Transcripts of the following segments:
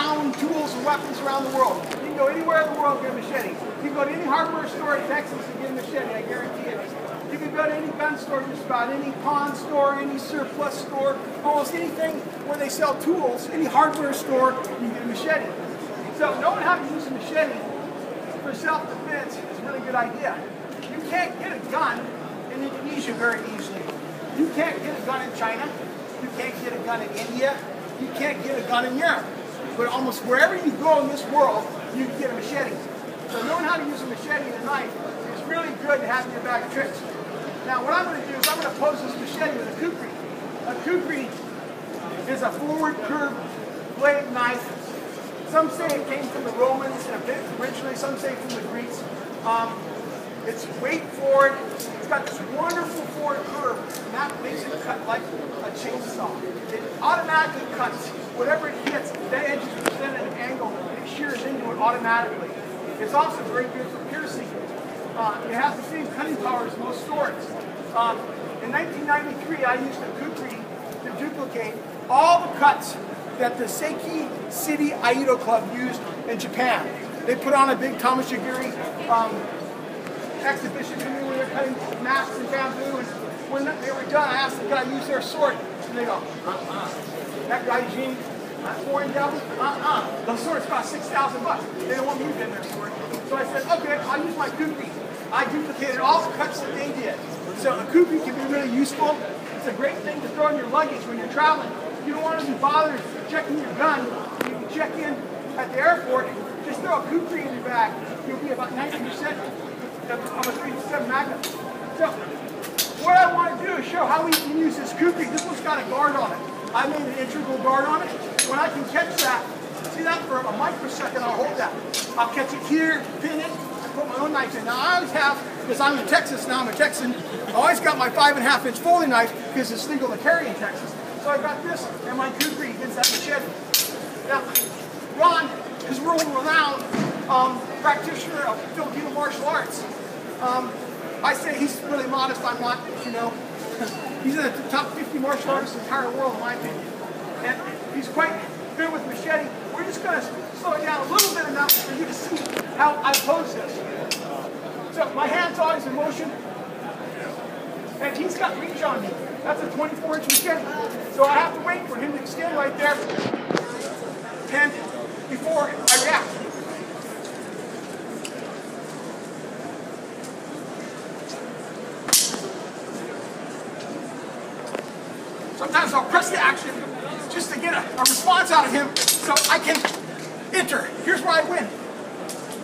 found tools and weapons around the world. You can go anywhere in the world and get a machete. You can go to any hardware store in Texas and get a machete, I guarantee it. You can go to any gun store, just about any pawn store, any surplus store, almost anything where they sell tools, any hardware store, you can get a machete. So knowing how to use a machete for self-defense is a really good idea. You can't get a gun in Indonesia very easily. You can't get a gun in China. You can't get a gun in India. You can't get a gun in Europe. But almost wherever you go in this world, you can get a machete. So knowing how to use a machete and a knife is really good to have in your bag of tricks. Now what I'm going to do is I'm going to pose this machete with a kukri. A kukri is a forward curved blade knife. Some say it came from the Romans originally, some say from the Greeks. It's weight forward. It's got this wonderful forward curve, and that makes it cut like a chainsaw. It automatically cuts. Whatever it hits, that edge is presented at an angle, and it shears into it automatically. It's also very good for piercing. It has the same cutting power as most swords. In 1993, I used a kukri to duplicate all the cuts that the Seiki City Aido Club used in Japan. They put on a big Tamashigiri exhibition to me where they're cutting masks in bamboo, and when they were done, I asked the guy to use their sword, and they go, that guy Gene, that foreign devil, those swords cost $6,000 bucks. They don't want me using their sword. So I said, okay, I'll use my kukri. I duplicated all the cuts that they did. So a kukri can be really useful. It's a great thing to throw in your luggage when you're traveling. You don't want to be bothered checking your gun. You can check in at the airport. Just throw a kukri in your bag. You'll be about 90% of a 357 Magnum. So what I want to do is show how we can use this kukri. This one's got a guard on it. I made an integral guard on it. When I can catch that, see that for a microsecond, I'll hold that. I'll catch it here, pin it, and put my own knife in. Now I always have, because I'm in Texas now, I'm a Texan, I always got my 5.5 inch folding knife because it's legal to carry in Texas. So I got this and my kukri against that machete. Now, Ron is world-renowned practitioner of Filipino martial arts. I say he's really modest, I'm not, you know. He's in the top 50 martial artists in the entire world, in my opinion. And he's quite good with machete. We're just going to slow it down a little bit enough for you to see how I pose this. So my hand's always in motion. And he's got reach on me. That's a 24-inch machete. So I have to wait for him to extend right there. And before I react. Sometimes I'll press the action just to get a response out of him so I can enter. Here's where I win.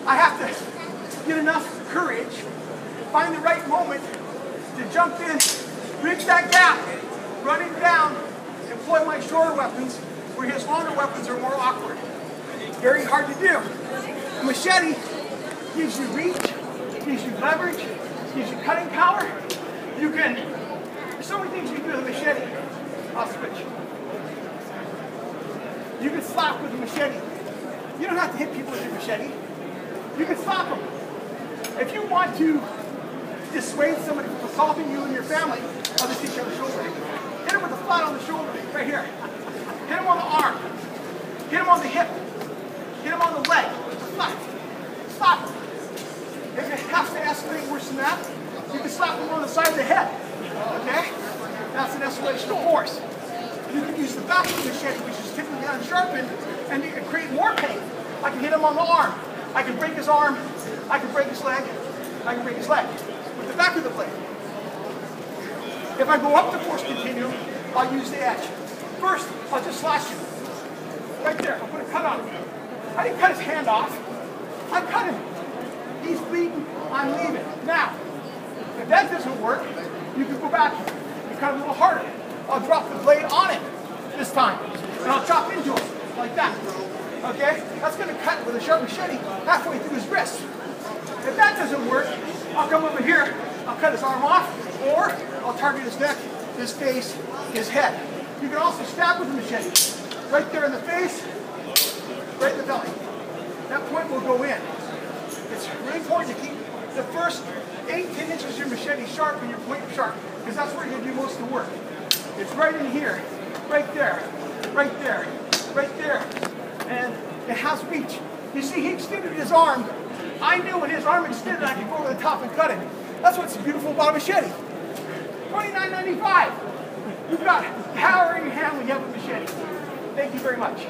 I have to get enough courage, find the right moment to jump in, bridge that gap, run him down, employ my shorter weapons where his longer weapons are more awkward. Very hard to do. A machete gives you reach, gives you leverage, gives you cutting power. There's so many things you can do with a machete. I'll switch. You can slap with a machete. You don't have to hit people with your machete. You can slap them. If you want to dissuade somebody from assaulting you and your family, I'll just hit you on the shoulder. Hit him with a flat on the shoulder, right here. Hit him on the arm. Hit him on the hip. Hit him on the leg. Flat. Slap him. If it has to escalate worse than that, you can slap him on the side of the head. Okay? That's an escalation of force. You can use the back of the machete, which is typically unsharpened, and you can create more pain. I can hit him on the arm. I can break his arm. I can break his leg. I can break his leg with the back of the blade. If I go up the force continuum, I'll use the edge. First, I'll just slash him. Right there. I'll put a cut on him. I didn't cut his hand off. I cut him. He's bleeding. I'm leaving. Now, if that doesn't work, you can go back and cut him a little harder. I'll drop the blade on him this time, and I'll chop into him like that. Okay? That's going to cut with a sharp machete halfway through his wrist. If that doesn't work, I'll come over here, I'll cut his arm off, or I'll target his neck, his face, his head. You can also stab with a machete. Right there in the face, right in the belly. That point will go in. It's really important to keep the first 8-10 inches of your machete sharp and your point sharp, because that's where you're going to do most of the work. It's right in here, right there, right there, right there, and in House Beach. You see, he extended his arm. I knew when his arm extended, I could go over the top and cut it. That's what's beautiful about a machete. $29.95. You've got power in your hand when you have a machete. Thank you very much.